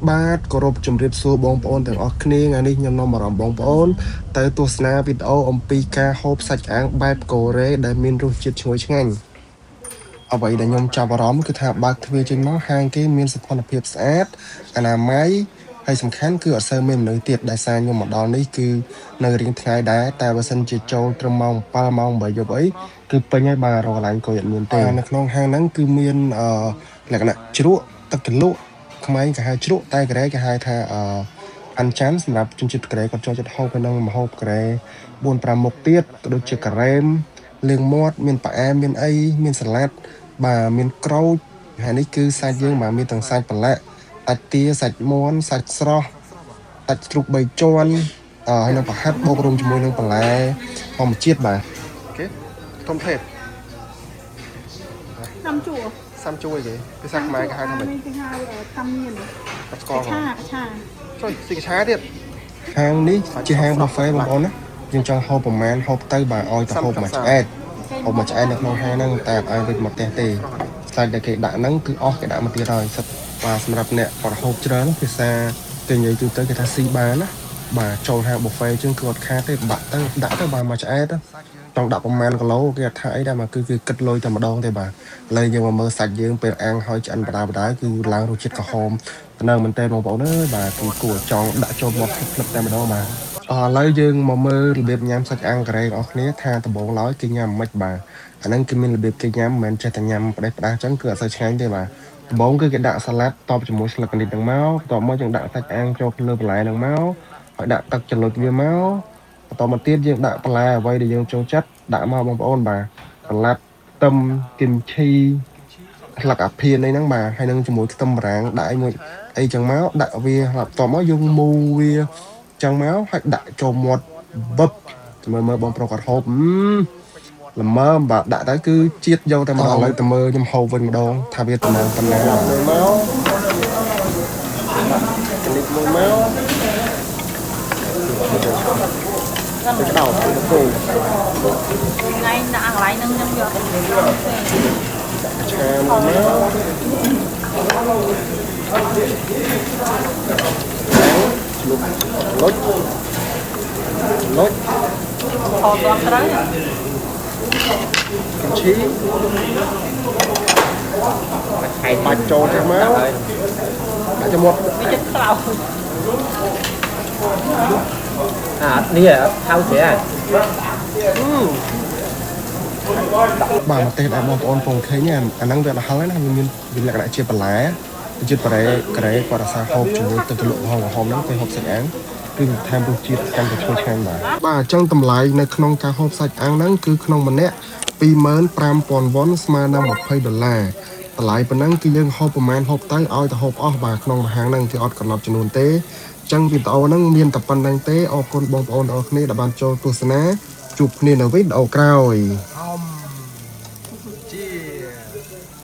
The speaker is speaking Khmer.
បាទគោរពជំរាបសួរបងប្អូនទាំងអស់គ្នាថ្ងៃនេះខ្ញុំនាំអារម្មណ៍បងប្អូនទៅទស្សនាវីដេអូអំពីការហូបសាច់អាំងបែបកូរ៉េដែលមានរសជាតិឈ្ងុយឆ្ងាញ់អ្វីដែលខ្ញុំចាប់អារម្មណ៍គឺថាបើកទ្វារចេញមកហាងគេមានសោភ័ណភាពស្អាតអនាម័យហើយសំខាន់គឺអត់សូវមានមនុស្សទៀតដែលសារខ្ញុំមកដល់នេះគឺនៅរៀងថ្ងៃដែរតែបើសិនជាចូលត្រឹមម៉ោង7ម៉ោង8យប់អីគឺពេញហើយបាទរកកន្លែងអង្គុយអត់មានទេនៅក្នុងហាងហ្នឹងគឺមានលក្ខណៈជ្រក់ទឹកជ្រលក់ខ្មែរគេហៅជ្រក់តែកូរ៉េគេហៅថាអាន់ចាន់សម្រាប់ជនជាតិកូរ៉េគាត់ចូលចិត្តហូបទៅនឹងម្ហូបកូរ៉េ4-5មុខទៀតក៏ដូចជាការ៉េមលាងមាត់មានផ្អែមមានអីមានសាឡាត់បាទមានក្រូចហើយនេះគឺសាច់យើងបាទមានទាំងសាច់ប្រឡាក់សាច់ទាសាច់មាន់សាច់ស្រស់សាច់ជ្រូក3ជាន់ហើយនឹងប្រហិតបូករួមជាមួយនឹងបន្លែធម្មជាតិបាទអូខេធំធេបតាមជួសាំជួយគេភាសាខ្មែរគេហៅថាម៉េចគេហៅតាមមានអត់ស្គាល់ឆាជួយស៊ីកឆាទៀតហាងនេះជាហាង buffet បងប្អូនណាយើងចង់ហូបប្រមាណហូបទៅបាទឲ្យទៅហូបមួយឆ្អែតហូបមួយឆ្អែតនៅក្នុងហាងហ្នឹងតែអត់ឲ្យវិញមកផ្ទះទេសាច់ដែលគេដាក់ហ្នឹងគឺអស់គេដាក់មកទៀតហើយសិតបាទសម្រាប់អ្នកគាត់ហូបច្រើនភាសាគេនិយាយទូទៅគេថាស៊ីបានណាបាទចូលហាង buffet ជាងគឺអត់ខាតទេបាក់ទៅដាក់ទៅបាទមួយឆ្អែតចង់ដាក់ប្រមាណគីឡូគេអត់ថាអីដែរមកគឺគេគិតលុយតែម្ដងទេបាទឥឡូវយើងមកមើលសាច់យើងពេលអាំងហើយឆ្អិនបដាបដាគឺឡើងរសជាតិក្រហមនៅមែនតើបងប្អូនអើយបាទគឺគួរចង់ដាក់ចូលមាត់ភ្លឹបតែម្ដងបាទឥឡូវយើងមកមើលរបៀបញ៉ាំសាច់អាំងកូរ៉េរបស់គ្នាថាដំបូងឡើយគេញ៉ាំមិនបាទអាហ្នឹងគឺមានរបៀបគេញ៉ាំមិនមែនចេះតែញ៉ាំផ្ដេសផ្ដាសអញ្ចឹងគឺអត់សូវឆ្ងាញ់ទេបាទដំបូងគឺគេដាក់សាឡាត់តបជាមួយស្លឹកក្រូចហ្នឹងមកបន្ទាប់មកយើងដាក់សាច់អាំងចូលលើបន្លែហ្នឹងមកហើយដាក់ទឹកចលុចវាមកបន្តមកទៀតយើងដាក់បន្លែអ្វីដែលយើងចូលចិត្តដាក់មកបងប្អូនបាទបន្លាត់ខ្ទឹមគីមឈីស្លឹកអាភៀនអីហ្នឹងបាទហើយនឹងជាមួយខ្ទឹមបារាំងដាក់ឲ្យមួយអីចឹងមកដាក់វាបន្ទាប់មកយើងមូវាចឹងមកហើយដាក់ចូលមាត់វឹបមើលបងប្រុសគាត់ហូបល្មមបាទដាក់ទៅគឺជាតិយកតែមកឥឡូវទៅមើលខ្ញុំហូបវិញម្ដងថាវាតំណាងមើលមកនេះមួយមកទៅដោតទៅគោថ្ងៃដាក់កន្លែងហ្នឹងខ្ញុំយកទៅឆាមកលុចថតដល់ត្រូវគំឈីបាច់ចូលទៅមកដាក់ទៅមាត់វាចិត្តក្លោនេះហៅស្រីបាទមកទេដែរបងប្អូនពងឃើញអាហ្នឹងវាដល់ហើយណាវាមានលក្ខណៈជាបន្លែជាតិកូរ៉េគាត់អាសាហូបជាមួយទឹកជ្រលក់ហោមហ្នឹងពេលហូបសាច់អាំងគឺថែមរសជាតិកាន់តែឈ្ងុយឆ្ងាញ់បាទអញ្ចឹងតម្លៃនៅក្នុងការហូបសាច់អាំងហ្នឹងគឺក្នុងម្នាក់25,000 វ៉ុនស្មើនឹង$20តម្លៃប៉ុណ្ណឹងគឺយើងហូបប្រមាណហូបទៅឲ្យទៅហូបអស់បាទក្នុងហាងហ្នឹងគឺអត់កំណត់ចំនួនទេអញ្ចឹងវីដេអូហ្នឹងមានតែប៉ុណ្្នឹងទេអរគុណបងប្អូនទាំងអស់គ្នាដែលបានចូលទស្សនាជួបគ្នានៅវីដេអូក្រោយ